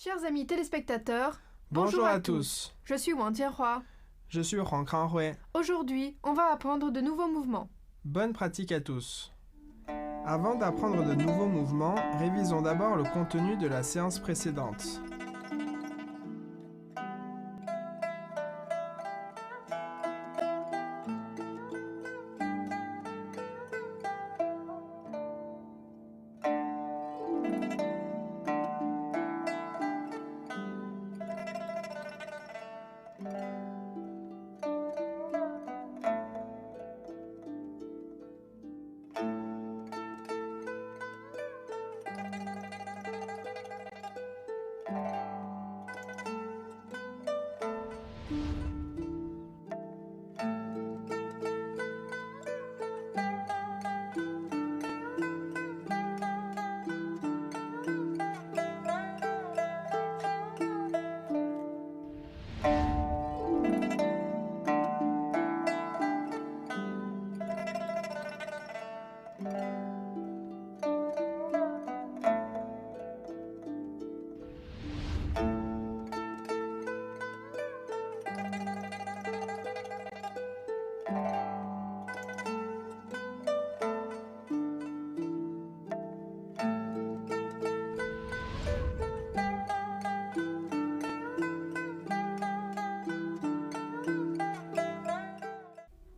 Chers amis téléspectateurs, Bonjour à tous. Je suis Wang Jianhua. Je suis Huang Kanghui. Aujourd'hui, on va apprendre de nouveaux mouvements. Bonne pratique à tous. Avant d'apprendre de nouveaux mouvements, révisons d'abord le contenu de la séance précédente.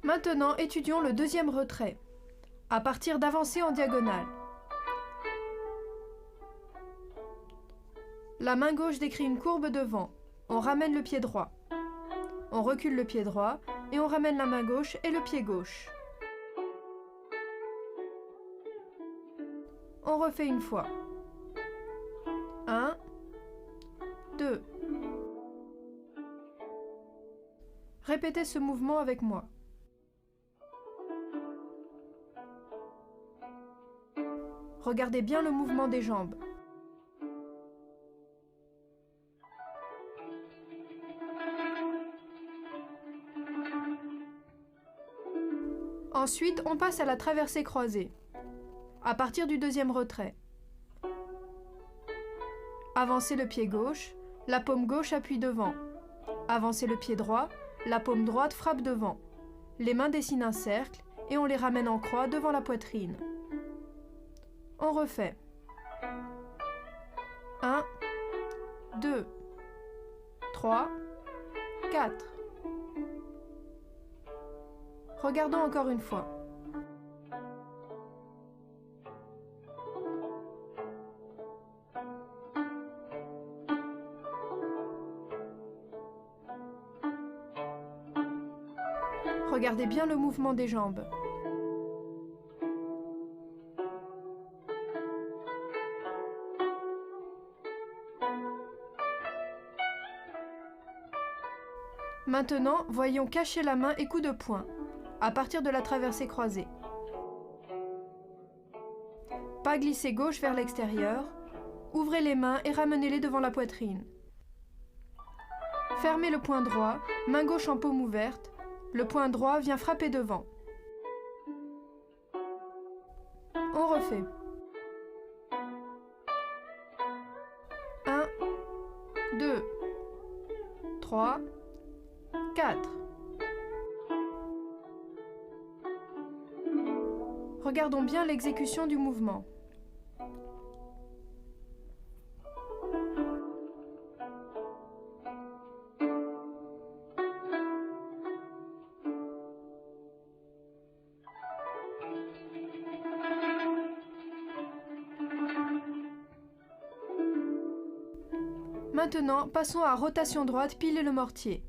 Maintenant, étudions le deuxième retrait, à partir d'avancées en diagonale. La main gauche décrit une courbe devant. On ramène le pied droit. On recule le pied droit et on ramène la main gauche et le pied gauche. On refait une fois. 1, 2. Répétez ce mouvement avec moi. Regardez bien le mouvement des jambes. Ensuite, on passe à la traversée croisée, à partir du deuxième retrait. Avancez le pied gauche, la paume gauche appuie devant. Avancez le pied droit, la paume droite frappe devant. Les mains dessinent un cercle et on les ramène en croix devant la poitrine. On refait. 1, 2, 3, 4. Regardons encore une fois. Regardez bien le mouvement des jambes. Maintenant, voyons cacher la main et coup de poing, à partir de la traversée croisée. Pas glisser gauche vers l'extérieur, ouvrez les mains et ramenez-les devant la poitrine. Fermez le poing droit, main gauche en paume ouverte, le poing droit vient frapper devant. On refait. 1, 2, 3, 4. Regardons bien l'exécution du mouvement. Maintenant, passons à rotation droite, pile et le mortier,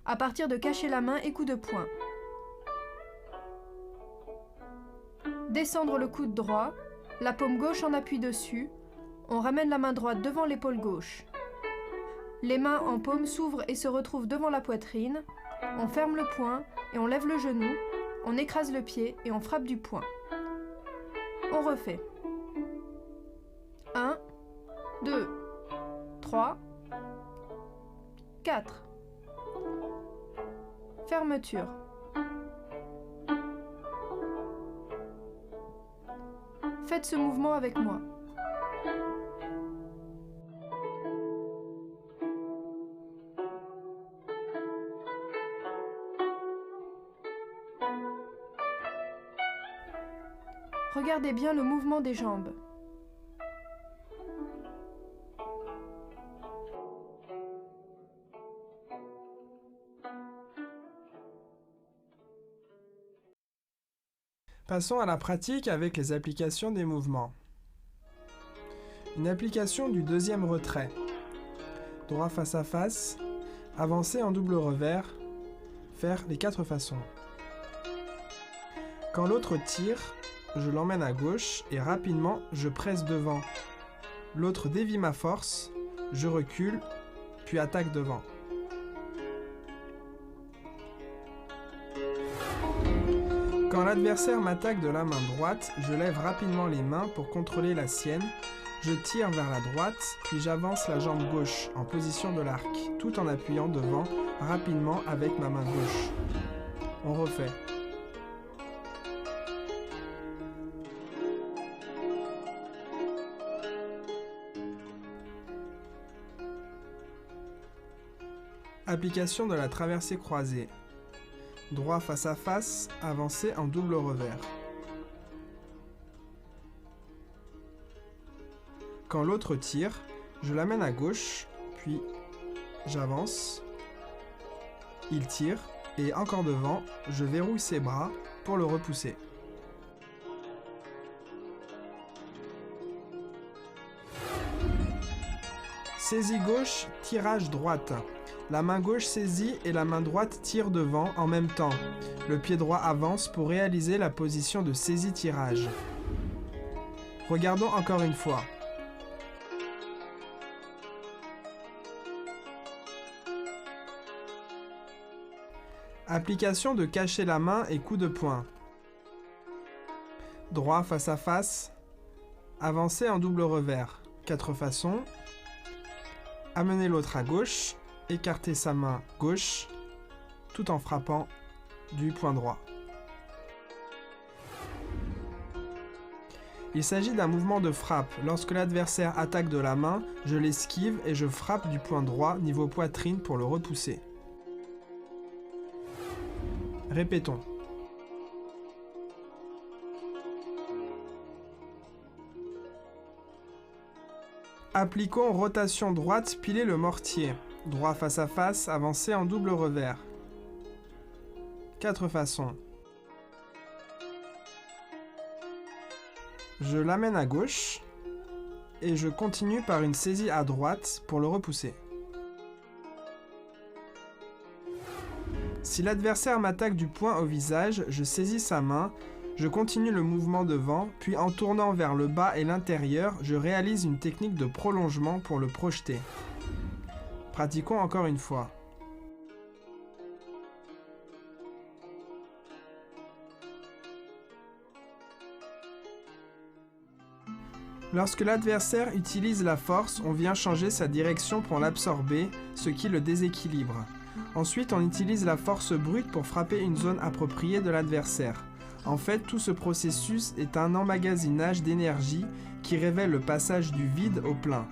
à partir de cacher la main et coup de poing. Descendre le coude droit, la paume gauche en appuie dessus, on ramène la main droite devant l'épaule gauche. Les mains en paume s'ouvrent et se retrouvent devant la poitrine, on ferme le poing et on lève le genou, on écrase le pied et on frappe du poing. On refait. 1, 2, 3, 4. Fermeture. Faites ce mouvement avec moi. regardez bien le mouvement des jambes. Passons à la pratique avec les applications des mouvements. Une application du deuxième retrait. Droit face à face, avancer en double revers, faire les 4 façons. Quand l'autre tire, je l'emmène à gauche et rapidement je presse devant. L'autre dévie ma force, je recule, puis attaque devant. Quand l'adversaire m'attaque de la main droite, je lève rapidement les mains pour contrôler la sienne, je tire vers la droite, puis j'avance la jambe gauche en position de l'arc, tout en appuyant devant rapidement avec ma main gauche. On refait. Application de la traversée croisée. Droit face à face, avancer en double revers. Quand l'autre tire, je l'amène à gauche, puis j'avance, il tire, et encore devant, je verrouille ses bras pour le repousser. Saisie gauche, tirage droite. La main gauche saisit et la main droite tire devant en même temps. Le pied droit avance pour réaliser la position de saisie-tirage. Regardons encore une fois. Application de cacher la main et coup de poing. Droit face à face. Avancer en double revers. 4 façons. Amener l'autre à gauche. Écarter sa main gauche, tout en frappant du poing droit. Il s'agit d'un mouvement de frappe. Lorsque l'adversaire attaque de la main, je l'esquive et je frappe du poing droit niveau poitrine pour le repousser. Répétons. Appliquons rotation droite, piler le mortier. Droit face à face, avancer en double revers. 4 façons. Je l'amène à gauche et je continue par une saisie à droite pour le repousser. Si l'adversaire m'attaque du poing au visage, je saisis sa main, je continue le mouvement devant, puis en tournant vers le bas et l'intérieur, je réalise une technique de prolongement pour le projeter. Pratiquons encore une fois. Lorsque l'adversaire utilise la force, on vient changer sa direction pour l'absorber, ce qui le déséquilibre. Ensuite, on utilise la force brute pour frapper une zone appropriée de l'adversaire. En fait, tout ce processus est un emmagasinage d'énergie qui révèle le passage du vide au plein.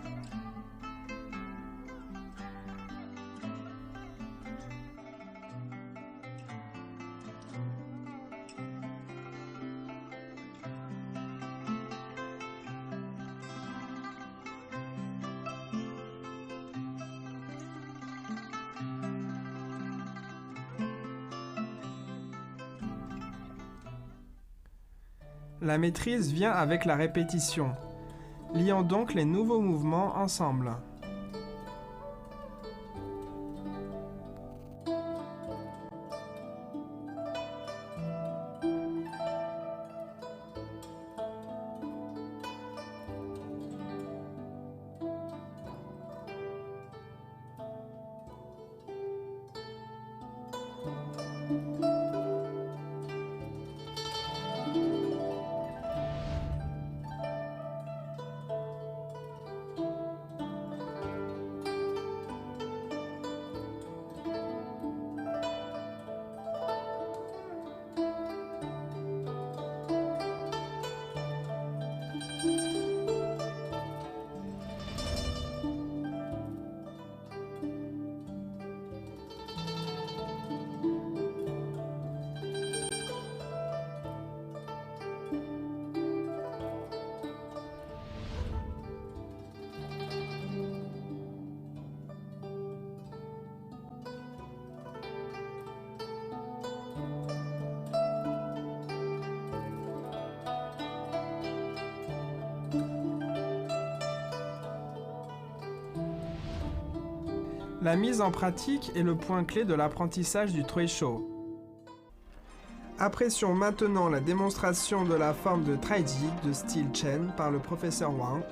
La maîtrise vient avec la répétition. Lions donc les nouveaux mouvements ensemble. La mise en pratique est le point clé de l'apprentissage du Treisho. Apprécions maintenant la démonstration de la forme de Traiji de style Chen par le professeur Wang.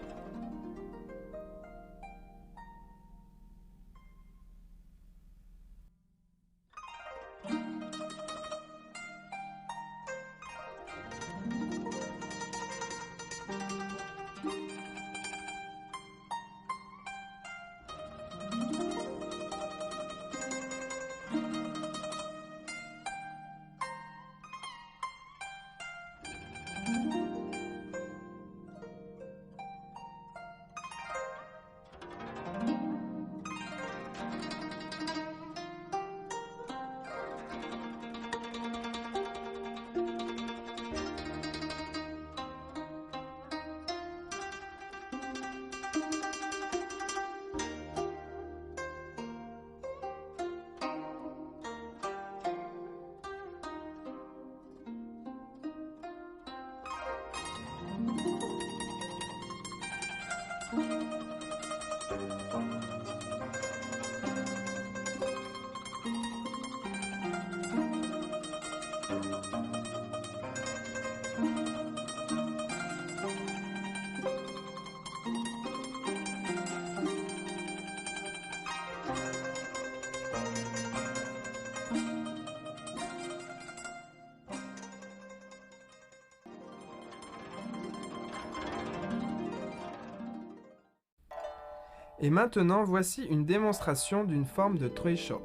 Et maintenant, voici une démonstration d'une forme de Treisho.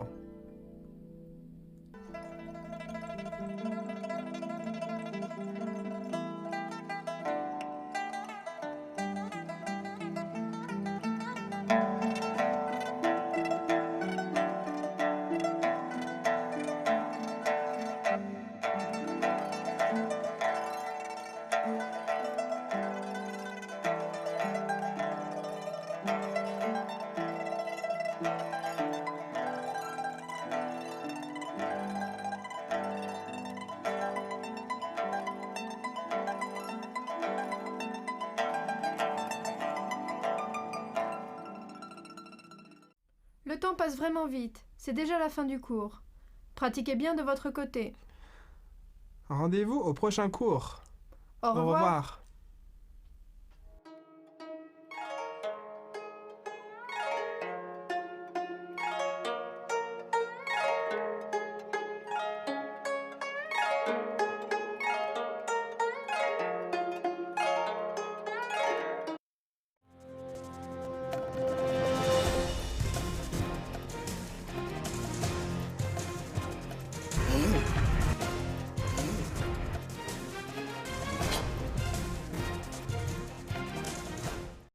Le temps passe vraiment vite, c'est déjà la fin du cours. Pratiquez bien de votre côté. Rendez-vous au prochain cours. Au revoir.